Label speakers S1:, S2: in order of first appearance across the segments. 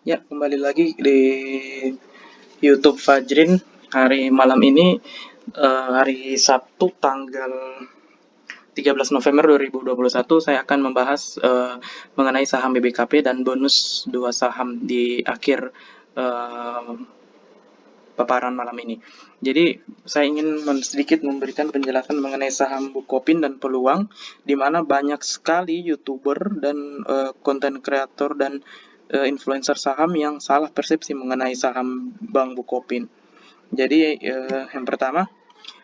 S1: Ya, kembali lagi di YouTube Fajrin hari malam ini, hari Sabtu tanggal 13 November 2021. Saya akan membahas mengenai saham BBKP dan bonus dua saham di akhir eh, paparan malam ini. Jadi saya ingin sedikit memberikan penjelasan mengenai saham Bukopin dan peluang, di mana banyak sekali YouTuber dan konten kreator dan influencer saham yang salah persepsi mengenai saham Bank Bukopin. Jadi yang pertama,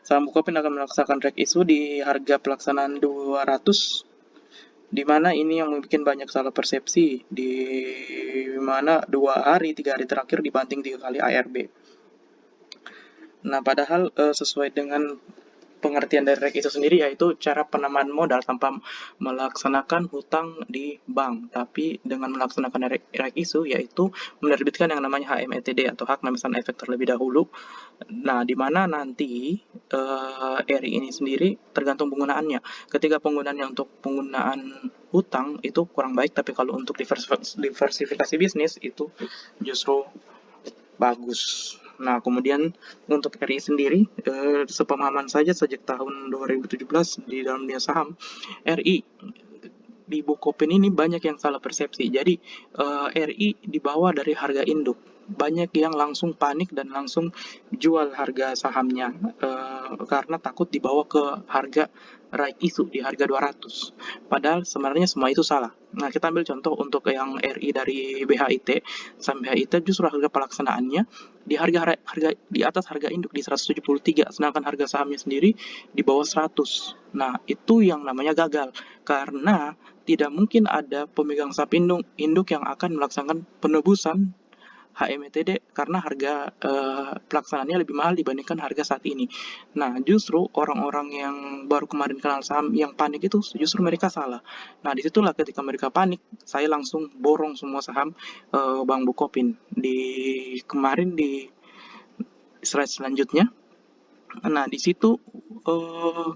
S1: saham Bukopin akan melaksanakan reg issue di harga pelaksanaan 200, di mana ini yang membuat banyak salah persepsi, di mana 2 hari 3 hari terakhir dibanting 3 kali ARB. Nah, padahal sesuai dengan pengertian dari reg itu sendiri, yaitu cara penambahan modal tanpa melaksanakan hutang di bank, tapi dengan melaksanakan reg issue, yaitu menerbitkan yang namanya HMETD atau hak memesan efek terlebih dahulu. Nah, di mana nanti RI ini sendiri tergantung penggunaannya. Ketika penggunaannya untuk penggunaan hutang itu kurang baik, tapi kalau untuk diversifikasi bisnis itu justru bagus. Nah, kemudian untuk RI sendiri, sepemahaman saja sejak tahun 2017 di dalam dunia saham, RI di Bukopin ini banyak yang salah persepsi. Jadi RI dibawa dari harga induk. Banyak yang langsung panik dan langsung jual harga sahamnya karena takut dibawa ke harga right issue di harga 200. Padahal sebenarnya semua itu salah. Nah, kita ambil contoh untuk yang RI dari BHIT. Saham BHIT justru harga pelaksanaannya di harga di atas harga induk di 173, sedangkan harga sahamnya sendiri di bawah 100. Nah, itu yang namanya gagal karena tidak mungkin ada pemegang saham induk yang akan melaksanakan penebusan HMTD karena harga pelaksanaannya lebih mahal dibandingkan harga saat ini. Nah, justru orang-orang yang baru kemarin kenal saham yang panik itu justru mereka salah. Nah, disitulah ketika mereka panik, saya langsung borong semua saham Bank Bukopin. Kemarin di slide selanjutnya. Nah, di situ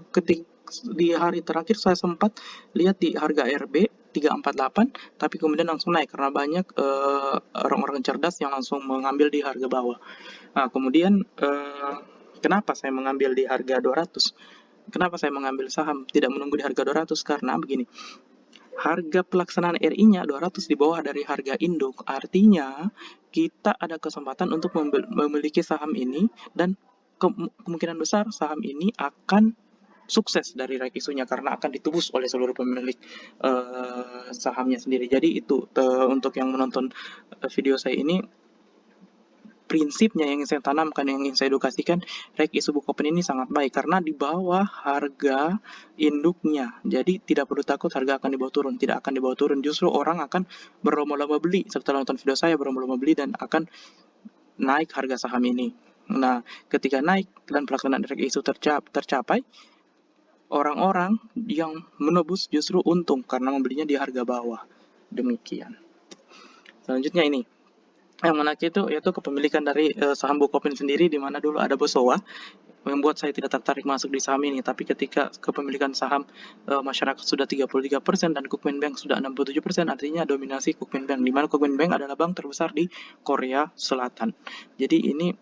S1: ketik di hari terakhir saya sempat lihat di harga RB 348, tapi kemudian langsung naik karena banyak orang-orang cerdas yang langsung mengambil di harga bawah. Nah, kemudian kenapa saya mengambil di harga 200? Kenapa saya mengambil saham tidak menunggu di harga 200? Karena begini, harga pelaksanaan RI-nya 200 di bawah dari harga induk. Artinya, kita ada kesempatan untuk memiliki saham ini dan kemungkinan besar saham ini akan sukses dari reg isunya karena akan ditebus oleh seluruh pemilik sahamnya sendiri. Jadi itu untuk yang menonton video saya ini, prinsipnya yang ingin saya tanamkan, yang ingin saya edukasikan, reg isu Bukopin ini sangat baik karena di bawah harga induknya. Jadi tidak perlu takut harga akan dibawa turun, tidak akan dibawa turun. Justru orang akan berlomba-lomba beli setelah nonton video saya, berlomba-lomba beli dan akan naik harga saham ini. Nah, ketika naik dan pelaksanaan reg isu tercapai, orang-orang yang menebus justru untung karena membelinya di harga bawah. Demikian. Selanjutnya ini, yang menarik itu yaitu kepemilikan dari saham Bukopin sendiri, di mana dulu ada Bosowa, membuat saya tidak tertarik masuk di saham ini. Tapi ketika kepemilikan saham masyarakat sudah 33% dan Kukmin Bank sudah 67%, artinya dominasi Kukmin Bank, di mana Kukmin Bank adalah bank terbesar di Korea Selatan. Jadi ini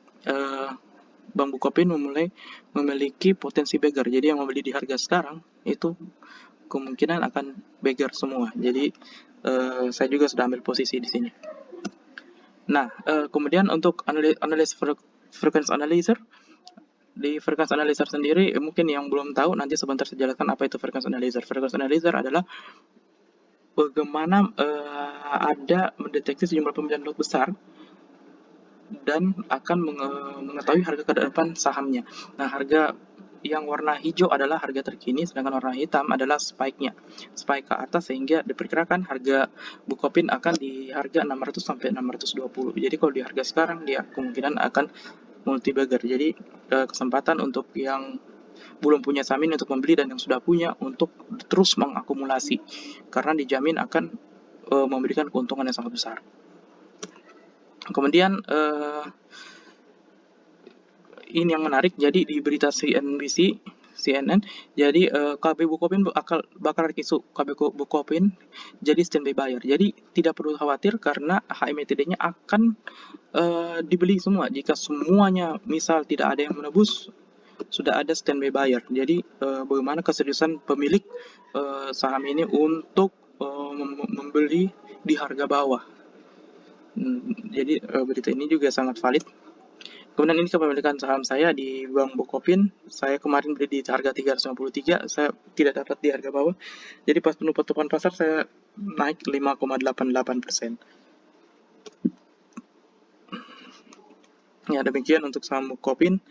S1: Bank Bukopin memiliki potensi beggar. Jadi yang membeli di harga sekarang itu kemungkinan akan beggar semua. Jadi saya juga sudah ambil posisi di sini. Nah, kemudian untuk analis frequency analyzer, di frequency analyzer sendiri mungkin yang belum tahu nanti sebentar saya jelaskan apa itu frequency analyzer. Frequency analyzer adalah bagaimana ada mendeteksi sejumlah pemilihan lot besar dan akan mengetahui harga ke depan sahamnya. Nah, harga yang warna hijau adalah harga terkini, sedangkan warna hitam adalah spike-nya. Spike ke atas sehingga diperkirakan harga Bukopin akan di harga 600 sampai 620. Jadi kalau di harga sekarang dia kemungkinan akan multi bagger. Jadi kesempatan untuk yang belum punya saham ini untuk membeli dan yang sudah punya untuk terus mengakumulasi karena dijamin akan memberikan keuntungan yang sangat besar. Kemudian ini yang menarik, jadi di berita CNBC CNN. Jadi KB Bukopin bakal isu KB Bukopin jadi standby buyer. Jadi tidak perlu khawatir karena HMTD-nya akan dibeli semua. Jika semuanya misal tidak ada yang menebus, sudah ada standby buyer. Jadi bagaimana keseriusan pemilik saham ini untuk membeli di harga bawah. Jadi berita ini juga sangat valid. Kemudian ini kepemilikan saham saya di Bank Bukopin. Saya kemarin beli di harga 353, saya tidak dapat di harga bawah. Jadi pas penutupan pasar saya naik 5,88%. Ya, demikian untuk saham Bukopin.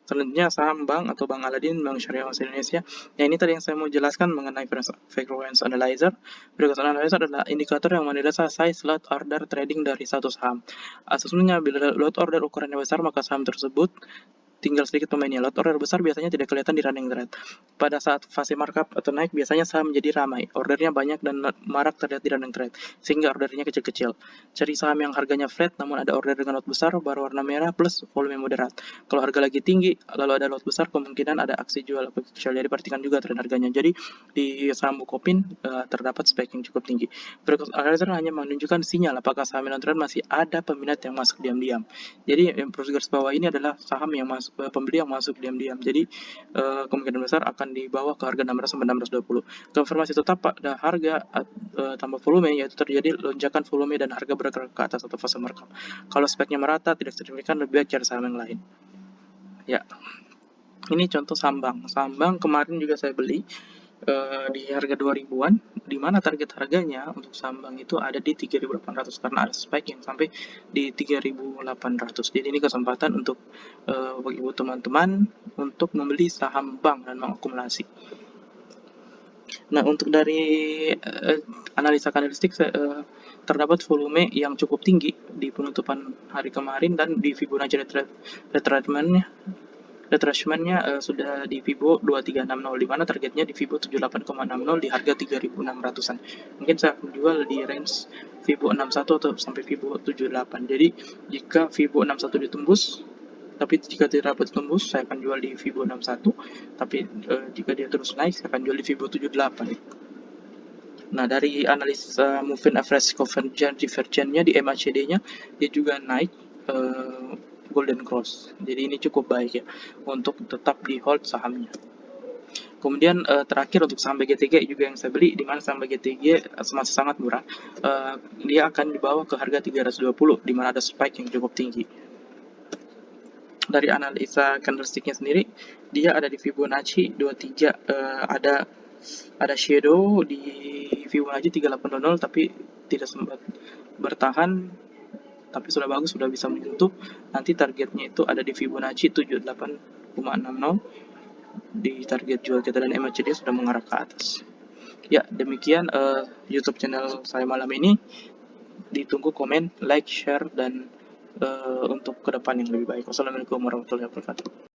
S1: Selanjutnya saham bank atau Bank Aladin, Bank Syariah Asal Indonesia. Ya, ini tadi yang saya mau jelaskan mengenai frequency analyzer. Frequency analyzer adalah indikator yang menilai size lot order trading dari satu saham. Sesungguhnya bila lot order ukurannya besar, maka saham tersebut tinggal sedikit pemainnya. Lot order besar biasanya tidak kelihatan di running trade. Pada saat fase markup atau naik, biasanya saham menjadi ramai. Ordernya banyak dan marak terlihat di running trade, sehingga ordernya kecil-kecil. Cari saham yang harganya flat, namun ada order dengan lot besar, berwarna merah, plus volume moderat. Kalau harga lagi tinggi, lalu ada lot besar, kemungkinan ada aksi jual kecil. Jadi perhatikan juga tren harganya. Jadi di saham Bukopin terdapat spike yang cukup tinggi. Frequency analyzer hanya menunjukkan sinyal apakah saham non trend masih ada peminat yang masuk diam-diam. Jadi yang perlu garis bawah ini adalah saham yang masuk, pembeli yang masuk diam-diam. Jadi kemungkinan besar akan dibawa ke harga 600 sampai 620. Konfirmasi tetap pada harga tambah volume, yaitu terjadi lonjakan volume dan harga bergerak ke atas atau fase markup. Kalau speknya merata tidak signifikan, lebih baik cari saham yang lain. Ya, ini contoh saham bank. Saham bank kemarin juga saya beli di harga 2000-an, di mana target harganya untuk saham bank itu ada di 3.800 karena ada spike yang sampai di 3.800. Jadi ini kesempatan untuk bagi ibu teman-teman untuk membeli saham bank dan mengakumulasi. Nah, untuk dari analisa kandelstik terdapat volume yang cukup tinggi di penutupan hari kemarin dan di Fibonacci retracement-nya sudah di Fibo 2360, di mana targetnya di Fibo 78,60 di harga 3600-an. Mungkin saya akan jual di range Fibo 61 atau sampai Fibo 78. Jadi jika Fibo 61 ditembus, tapi jika tidak dapat tembus, saya akan jual di Fibo 61. Tapi jika dia terus naik, saya akan jual di Fibo 78. Nah, dari analisa moving average divergence-nya di MACD-nya, dia juga naik golden cross. Jadi ini cukup baik ya untuk tetap di hold sahamnya. Kemudian terakhir untuk saham BGTG juga yang saya beli, di mana saham BGTG masih sangat murah. Dia akan dibawa ke harga 320, di mana ada spike yang cukup tinggi. Dari analisa candlesticknya sendiri, dia ada di Fibonacci 23, ada shadow di Fibonacci 3800 tapi tidak sempat bertahan, tapi sudah bagus, sudah bisa menyentuh. Nanti targetnya itu ada di Fibonacci 78,60, di target jual kita, dan MACD sudah mengarah ke atas. Ya, demikian YouTube channel saya malam ini. Ditunggu komen, like, share, dan untuk ke depan yang lebih baik. Wassalamualaikum warahmatullahi wabarakatuh.